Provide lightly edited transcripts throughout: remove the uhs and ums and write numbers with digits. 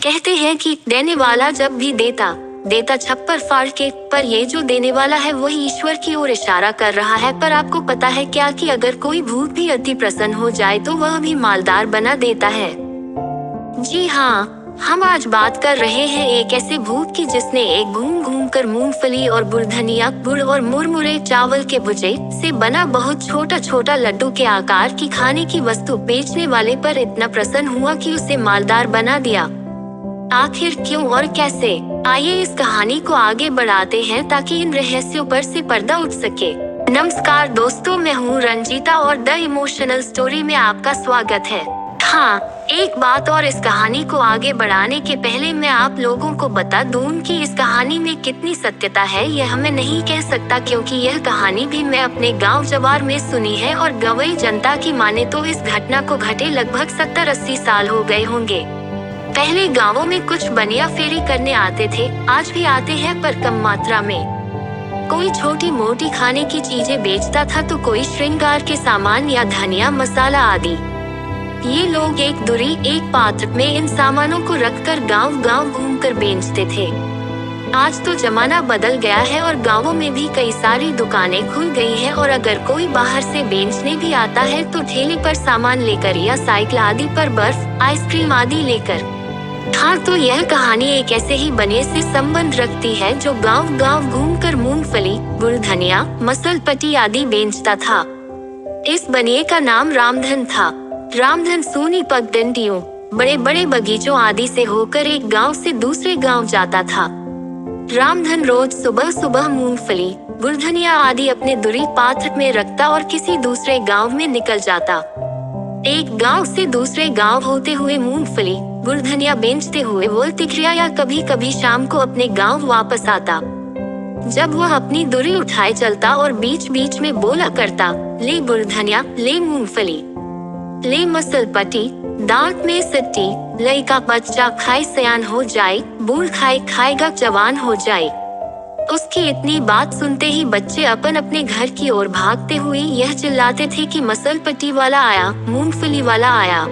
कहते हैं कि देने वाला जब भी देता छप्पर फाड़ के, पर ये जो देने वाला है वही ईश्वर की ओर इशारा कर रहा है। पर आपको पता है क्या कि अगर कोई भूत भी अति प्रसन्न हो जाए तो वह भी मालदार बना देता है। जी हाँ, हम आज बात कर रहे हैं एक ऐसे भूत की जिसने एक घूम घूम कर मूंगफली और बुरधनिया, गुड़ और मुरमुरे चावल के भुजे से बना बहुत छोटा छोटा लड्डू के आकार की खाने की वस्तु बेचने वाले पर इतना प्रसन्न हुआ कि उसे मालदार बना दिया। आखिर क्यों और कैसे, आइए इस कहानी को आगे बढ़ाते हैं ताकि इन रहस्यों पर से पर्दा उठ सके। नमस्कार दोस्तों, मैं हूँ रंजीता और द इमोशनल स्टोरी में आपका स्वागत है। हाँ, एक बात और, इस कहानी को आगे बढ़ाने के पहले मैं आप लोगों को बता दूं कि इस कहानी में कितनी सत्यता है यह मैं नहीं कह सकता, क्योंकि यह कहानी भी मैं अपने गांव जवार में सुनी है और गवई जनता की माने तो इस घटना को घटे लगभग 70-80 साल हो गए होंगे। पहले गांवों में कुछ बनिया फेरी करने आते थे, आज भी आते हैं पर कम मात्रा में। कोई छोटी मोटी खाने की चीजें बेचता था तो कोई श्रृंगार के सामान या धनिया मसाला आदि। ये लोग एक दूरी एक पात्र में इन सामानों को रखकर गांव गांव घूमकर बेचते थे। आज तो जमाना बदल गया है और गांवों में भी कई सारी दुकानें खुल गई हैं और अगर कोई बाहर से बेचने भी आता है तो ठेले पर सामान लेकर या साइकिल आदि पर बर्फ, आइसक्रीम आदि लेकर। हाँ, तो यह कहानी एक ऐसे ही बनिए से संबंध रखती है जो गांव गांव घूमकर मूंगफली, गुड़, धनिया, मसलपट्टी आदि बेचता था। इस बनिए का नाम रामधन था। रामधन सूनी पगडंडियों, बड़े बड़े बगीचों आदि से होकर एक गांव से दूसरे गांव जाता था। रामधन रोज सुबह सुबह मूंगफली, गुड़, धनिया आदि अपने दूरी पात्र में रखता और किसी दूसरे गांव में निकल जाता। एक गांव से दूसरे गांव होते हुए मूंगफली, गुड़, धनिया बेचते हुए वो तिकरिया या कभी कभी शाम को अपने गांव वापस आता। जब वह अपनी दूरी उठाए चलता और बीच बीच में बोला करता, ले गुड़ धनिया, ले मूंगफली, ले मसलपट्टी, दांत में सट्टी, लइका बच्चा खाए सयान हो जाए, बूढ़ खाए खाएगा जवान हो जाए। उसकी इतनी बात सुनते ही बच्चे अपन अपने घर की ओर भागते हुए यह चिल्लाते थे कि मसलपट्टी वाला आया, मूंगफली वाला आया।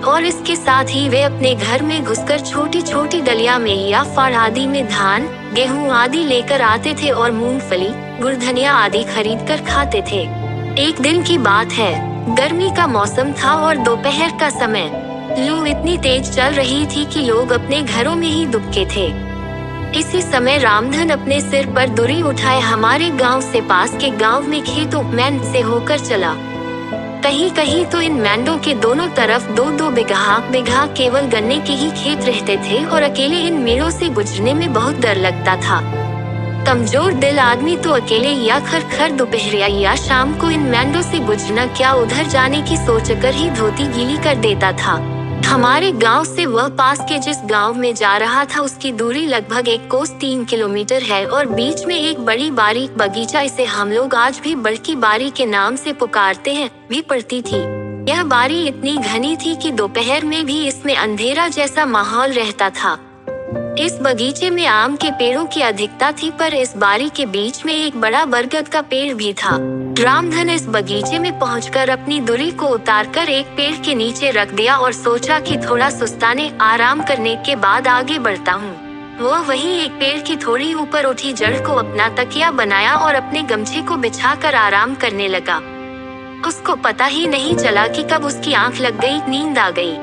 और इसके साथ ही वे अपने घर में घुसकर छोटी छोटी डलिया में या फाड़ आदि में धान, गेहूं आदि लेकर आते थे और मूंगफली, गुड़, धनिया आदि खरीद कर खाते थे। एक दिन की बात है, गर्मी का मौसम था और दोपहर का समय। लू इतनी तेज चल रही थी कि लोग अपने घरों में ही दुबके थे। इसी समय रामधन अपने सिर पर दूरी उठाए हमारे गांव से पास के गांव में खेतों मैंड से होकर चला। कहीं कहीं तो इन मैंडों के दोनों तरफ 2-2 बिगहा केवल गन्ने के ही खेत रहते थे और अकेले इन मेड़ों से गुजरने में बहुत डर लगता था। कमजोर दिल आदमी तो अकेले या खर दोपहरिया या शाम को इन मैंडों से गुजरना क्या उधर जाने की सोचकर ही धोती गीली कर देता था। हमारे गांव से वह पास के जिस गांव में जा रहा था उसकी दूरी लगभग 1 कोस 3 किलोमीटर है और बीच में एक बड़ी बारीक बगीचा, इसे हम लोग आज भी बड़की बारी के नाम से पुकारते हैं, भी पड़ती थी। यह बारी इतनी घनी थी कि दोपहर में भी इसमें अंधेरा जैसा माहौल रहता था। इस बगीचे में आम के पेड़ों की अधिकता थी, पर इस बारी के बीच में एक बड़ा बरगद का पेड़ भी था। रामधन इस बगीचे में पहुंचकर अपनी दूरी को उतारकर एक पेड़ के नीचे रख दिया और सोचा कि थोड़ा सुस्ताने आराम करने के बाद आगे बढ़ता हूँ। वह वहीं एक पेड़ की थोड़ी ऊपर उठी जड़ को अपना तकिया बनाया और अपने गमछे को बिछाकर आराम करने लगा। उसको पता ही नहीं चला कि कब उसकी आंख लग गई, नींद आ गई।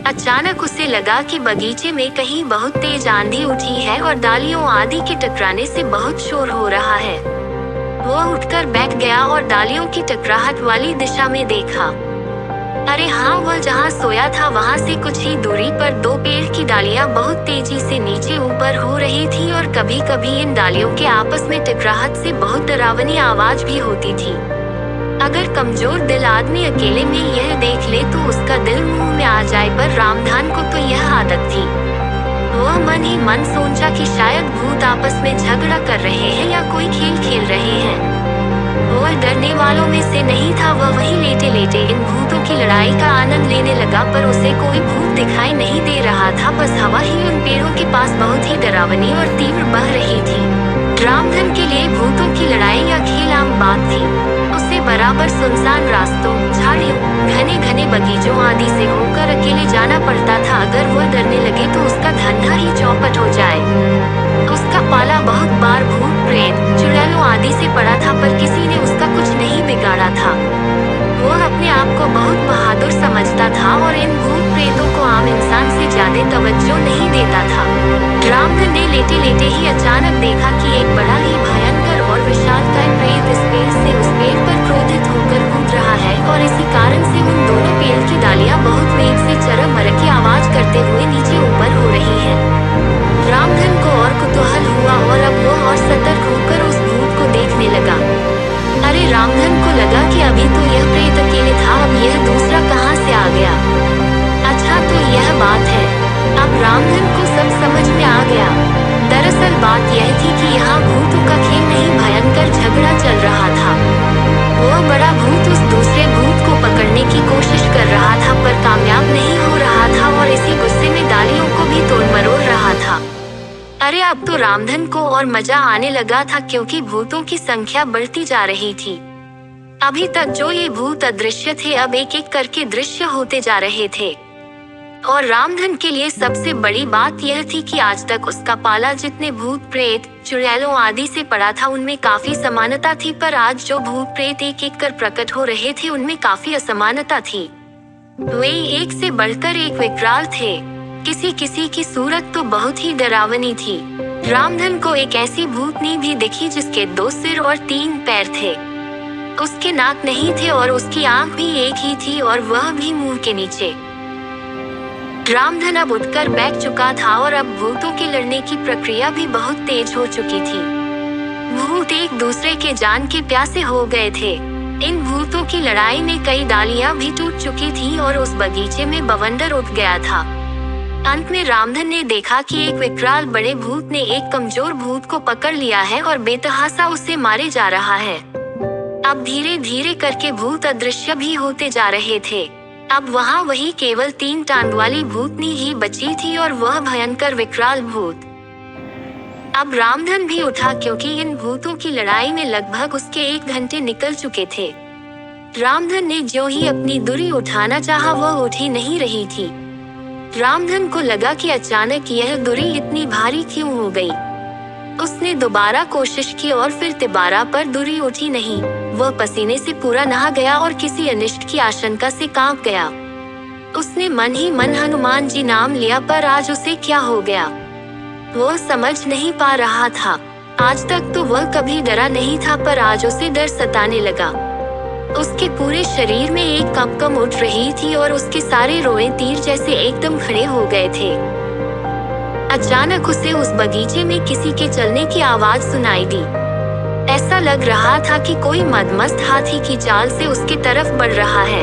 अचानक उसे लगा कि बगीचे में कहीं बहुत तेज आंधी उठी है और डालियों आदि के टकराने से बहुत शोर हो रहा है। वह उठकर बैठ गया और डालियों की टकराहट वाली दिशा में देखा। अरे हाँ, वह जहाँ सोया था वहाँ से कुछ ही दूरी पर 2 पेड़ की डालियाँ बहुत तेजी से नीचे ऊपर हो रही थी और कभी कभी इन डालियों के आपस में टकराहट से बहुत डरावनी आवाज भी होती थी। अगर कमजोर दिल आदमी अकेले में यह देख ले तो उसका दिल मुंह में आ जाए, पर रामधन को तो यह आदत थी। वह मन ही मन सोचा कि शायद भूत आपस में झगड़ा कर रहे हैं या कोई खेल खेल रहे हैं। वह डरने वालों में से नहीं था। वह वहीं लेटे लेटे इन भूतों की लड़ाई का आनंद लेने लगा, पर उसे कोई भूत दिखाई नहीं दे रहा था। बस हवा ही उन पेड़ों के पास बहुत ही डरावनी और तीव्र बह रही थी। रामधन के लिए भूतों की लड़ाई या खेल आम बात थी। उसे बराबर सुनसान रास्तों, झाड़ियों, घने घने बगीचों आदि से होकर अकेले जाना पड़ता था। अगर वह डरने लगे लगे तो उसका धंधा ही चौपट हो जाए। उसका पाला बहुत बार भूत प्रेत चुड़ैलों आदि से पड़ा था, पर किसी ने उसका कुछ नहीं बिगाड़ा था। वो अपने आप को बहुत बहादुर समझता था और इन भूत प्रेतों को आम इंसान से ज्यादा तवज्जो नहीं देता था। रामधन ने लेटे लेटे ही अचानक देखा कि एक बड़ा ही भयंकर और विशालकाय प्रेत इस पेड़ से उस पेड़ पर क्रोधित होकर कूद रहा है और इसी कारण से उन दोनों पेड़ की डालियां बहुत वेग से चरमर की आवाज करते हुए नीचे ऊपर हो रही है। रामधन को और कुतूहल हुआ और अब वो और सतर्क होकर उस भूत को देखने लगा। अरे रामधन को लगा कि अभी तो यह प्रेत अकेले था, अब यह दूसरा कहाँ से आ गया। अच्छा तो यह बात है। अब रामधन को सब समझ में आ गया। दरअसल बात यह थी कि यहाँ भूतों का खेल नहीं, भयंकर झगड़ा चल रहा था। वो बड़ा भूत उस दूसरे भूत को पकड़ने की कोशिश कर रहा था, पर कामयाब नहीं हो रहा था और इसी गुस्से में डालियों को भी तोड़ मरोड़ रहा था। अरे अब तो रामधन को और मजा आने लगा था, क्योंकि भूतों की संख्या बढ़ती जा रही थी। अभी तक जो ये भूत अदृश्य थे, अब एक एक करके दृश्य होते जा रहे थे। और रामधन के लिए सबसे बड़ी बात यह थी कि आज तक उसका पाला जितने भूत प्रेत चुड़ैलों आदि से पड़ा था उनमें काफी समानता थी, पर आज जो भूत प्रेत एक एक कर प्रकट हो रहे थे उनमें काफी असमानता थी। वे एक से बढ़कर एक विकराल थे। किसी किसी की सूरत तो बहुत ही डरावनी थी। रामधन को एक ऐसी भूतनी भी दिखी जिसके 2 सिर और 3 पैर थे। उसके नाक नहीं थे और उसकी आंख भी एक ही थी और वह भी मुंह के नीचे। रामधन अब उठकर बैठ चुका था और अब भूतों के लड़ने की प्रक्रिया भी बहुत तेज हो चुकी थी। भूत एक दूसरे के जान के प्यासे हो गए थे। इन भूतों की लड़ाई में कई डालियां भी टूट चुकी थी और उस बगीचे में बवंडर उठ गया था। अंत में रामधन ने देखा कि एक विकराल बड़े भूत ने एक कमजोर भूत को पकड़ लिया है और बेतहासा उसे मारे जा रहा है। अब धीरे धीरे करके भूत अदृश्य भी होते जा रहे थे। अब वहाँ वही केवल 3 टांग वाली भूतनी ही बची थी और वह भयंकर विकराल भूत। अब रामधन भी उठा, क्योंकि इन भूतों की लड़ाई में लगभग उसके 1 घंटे निकल चुके थे। रामधन ने जो ही अपनी दूरी उठाना चाहा, वह उठ ही नहीं रही थी। रामधन को लगा कि अचानक यह दूरी इतनी भारी क्यों हो गई। उसने दोबारा कोशिश की और फिर तिबारा, पर दूरी उठी नहीं। वह पसीने से पूरा नहा गया और किसी अनिष्ट की आशंका से कांप गया। उसने मन ही मन हनुमान जी नाम लिया, पर आज उसे क्या हो गया वह समझ नहीं पा रहा था। आज तक तो वह कभी डरा नहीं था, पर आज उसे डर सताने लगा। उसके पूरे शरीर में एक कंपकम उठ रही थी और उसके सारे रोए तीर जैसे एकदम खड़े हो गए थे। अचानक उसे उस बगीचे में किसी के चलने की आवाज सुनाई दी। ऐसा लग रहा था कि कोई मदमस्त हाथी की चाल से उसके तरफ बढ़ रहा है।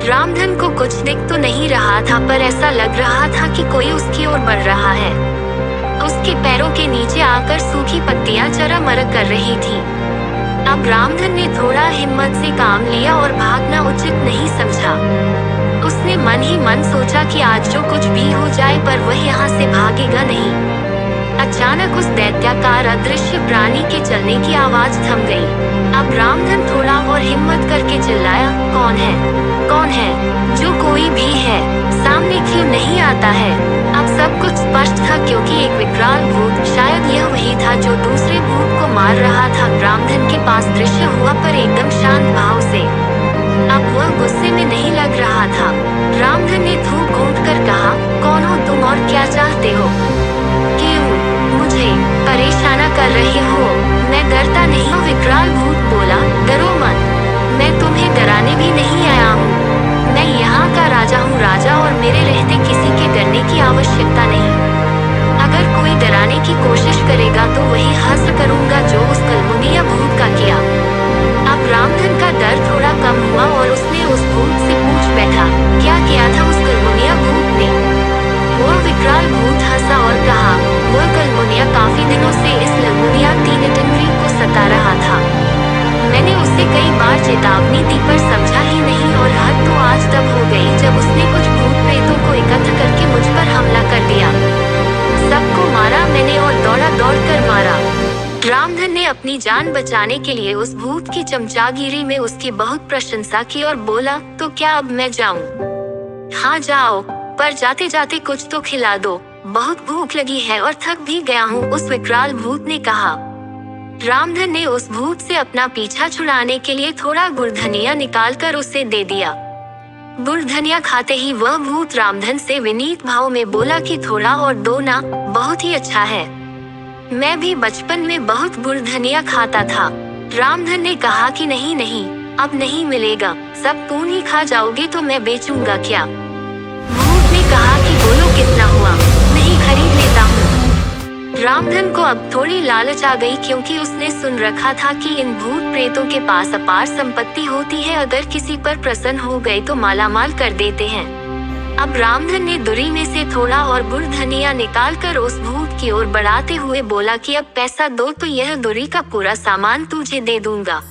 रामधन को कुछ दिख तो नहीं रहा था, पर ऐसा लग रहा था कि कोई उसकी ओर बढ़ रहा है। उसके पैरों के नीचे आकर सूखी पत्तियां चरमर कर रही थी। अब रामधन ने थोड़ा हिम्मत से काम लिया और भागना उचित नहीं समझा। उसने मन ही मन सोचा कि आज जो कुछ भी हो जाए, पर वह यहाँ से भागेगा नहीं। अचानक उस दैत्याकार अदृश्य प्राणी के चलने की आवाज थम गई। अब रामधन थोड़ा और हिम्मत करके चिल्लाया, कौन है? कौन है? जो कोई भी है, सामने क्यों नहीं आता है? अब सब कुछ स्पष्ट था, क्योंकि एक विकराल भूत, शायद यह वही था जो दूसरे भूत को मार रहा था, रामधन के पास दृश्य हुआ, पर एकदम शांत भाव से। अब वह गुस्से में नहीं लग रहा था। रामधन ने धूप घोंट कर कहा, कौन हो तुम और क्या चाहते हो? क्यों मुझे परेशान कर रहे हो? मैं डरता नहीं हूँ, विकराल भूत बोला। डरो मत, मैं तुम्हें डराने भी नहीं आया हूँ। मैं यहाँ का राजा हूँ, राजा, और मेरे रहते किसी के डरने की आवश्यकता नहीं। अगर कोई डराने की कोशिश करेगा तो वही हश्र करूँगा जो उस कलमुनिया भूत का किया। अब रामधन का डर थोड़ा कम हुआ और उसने उस भूत से पूछ बैठा, क्या किया था उस कलमुनिया भूत ने? वो विकराल भूत हंसा और कहा, वह कलमुनिया काफी दिनों से इस लंगुनिया तीनटंगरी को सता रहा था। मैंने उसे कई बार चेतावनी दी, पर समझा ही नहीं, और हद तो आज तब हो गई जब उसने कुछ भूत प्रेतों को एकत्र करके मुझ पर हमला कर दिया। सबको मारा मैंने और दौड़ा दौड़ कर मारा। रामधन ने अपनी जान बचाने के लिए उस भूत की चमचागिरी में उसकी बहुत प्रशंसा की और बोला, तो क्या अब मैं जाऊं? हाँ जाओ, ऊपर जाते जाते कुछ तो खिला दो, बहुत भूख लगी है और थक भी गया हूँ, उस विकराल भूत ने कहा। रामधन ने उस भूत से अपना पीछा छुड़ाने के लिए थोड़ा गुड़ धनिया निकाल कर उसे दे दिया। गुड़ धनिया खाते ही वह भूत रामधन से विनीत भाव में बोला कि थोड़ा और दो ना, बहुत ही अच्छा है, मैं भी बचपन में बहुत गुड़ धनिया खाता था। रामधन ने कहा कि नहीं नहीं, अब नहीं मिलेगा, सब तुम ही खा जाओगे तो मैं बेचूंगा क्या? भूत ने कहा कि बोलो कितना हुआ, नहीं खरीद लेता हूँ। रामधन को अब थोड़ी लालच आ गई, क्योंकि उसने सुन रखा था कि इन भूत प्रेतों के पास अपार संपत्ति होती है, अगर किसी पर प्रसन्न हो गए तो मालामाल कर देते हैं। अब रामधन ने दुरी में से थोड़ा और गुड़ धनिया निकालकर उस भूत की ओर बढ़ाते हुए बोला कि अब पैसा दो तो यह दुरी का पूरा सामान तुझे दे दूंगा।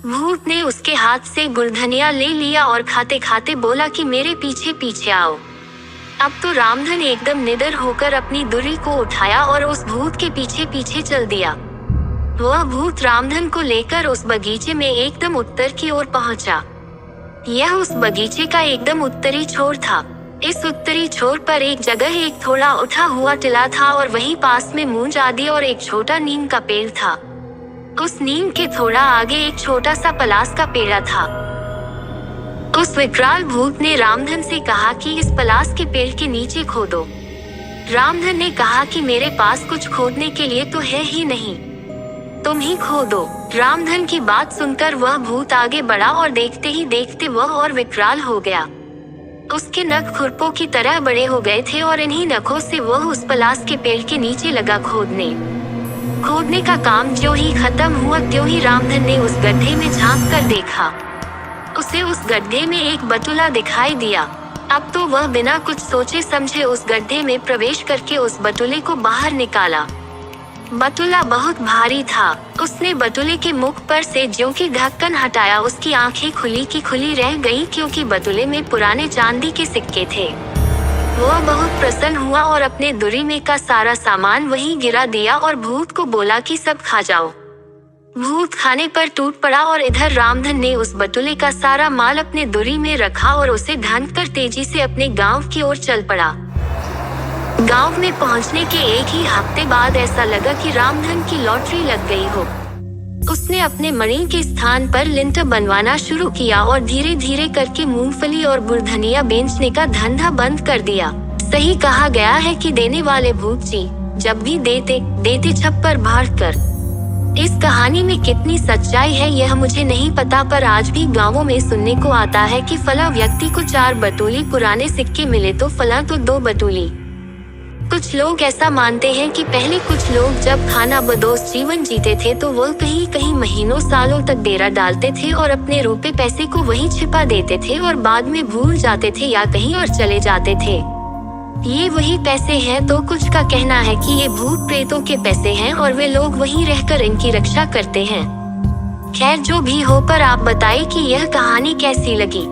भूत ने उसके हाथ से गुड़ धनिया ले लिया और खाते खाते बोला कि मेरे पीछे पीछे आओ। अब तो रामधन एकदम निडर होकर अपनी दुरी को उठाया और उस भूत के पीछे पीछे चल दिया। वह भूत रामधन को लेकर उस बगीचे में एकदम उत्तर की ओर पहुंचा। यह उस बगीचे का एकदम उत्तरी छोर था। इस उत्तरी छोर पर एक जगह एक थोड़ा उठा हुआ टिला था और वहीं पास में मूंज आदि और एक छोटा नीम का पेड़ था। उस नीम के थोड़ा आगे एक छोटा सा पलास का पेड़ था। उस विकराल भूत ने रामधन से कहा कि इस पलास के पेड़ के नीचे खोदो। रामधन ने कहा कि मेरे पास कुछ खोदने के लिए तो है ही नहीं, तुम ही खोदो। रामधन की बात सुनकर वह भूत आगे बढ़ा और देखते ही देखते वह और विकराल हो गया। उसके नख खुरपों की तरह बड़े हो गए थे और इन्हीं नखों से वह उस पलास के पेड़ के नीचे लगा खोदने का काम जो ही खत्म हुआ त्यों ही रामधन ने उस गड्ढे में झांक कर देखा। उसे उस गड्ढे में एक बटुला दिखाई दिया। अब तो वह बिना कुछ सोचे समझे उस गड्ढे में प्रवेश करके उस बटुले को बाहर निकाला। बटुला बहुत भारी था। उसने बटुले के मुख पर से ज्यों की ढक्कन हटाया, उसकी आंखें खुली की खुली रह गईं, क्योंकि बटुले में पुराने चांदी के सिक्के थे। वह बहुत प्रसन्न हुआ और अपने दुरी में का सारा सामान वहीं गिरा दिया और भूत को बोला कि सब खा जाओ। भूत खाने पर टूट पड़ा और इधर रामधन ने उस बटुले का सारा माल अपने दुरी में रखा और उसे ढांक कर तेजी से अपने गांव की ओर चल पड़ा। गांव में पहुंचने के एक ही हफ्ते बाद ऐसा लगा कि रामधन की लॉटरी लग गई हो। उसने अपने मणि के स्थान पर लिंटर बनवाना शुरू किया और धीरे धीरे करके मूंगफली और गुड़ धनिया बेचने का धंधा बंद कर दिया। सही कहा गया है कि देने वाले भूत जी जब भी देते छप्पर भर कर। इस कहानी में कितनी सच्चाई है यह मुझे नहीं पता, पर आज भी गांवों में सुनने को आता है कि फला व्यक्ति को 4 बटुली पुराने सिक्के मिले तो फला तो 2 बटुली। कुछ लोग ऐसा मानते हैं कि पहले कुछ लोग जब खाना बदोश जीवन जीते थे तो वह कहीं कहीं महीनों सालों तक डेरा डालते थे और अपने रुपए पैसे को वहीं छिपा देते थे और बाद में भूल जाते थे या कहीं और चले जाते थे। ये वही पैसे हैं, तो कुछ का कहना है कि ये भूत प्रेतों के पैसे हैं और वे लोग वहीं रहकर इनकी रक्षा करते हैं। खैर जो भी हो, पर आप बताइए कि यह कहानी कैसी लगी।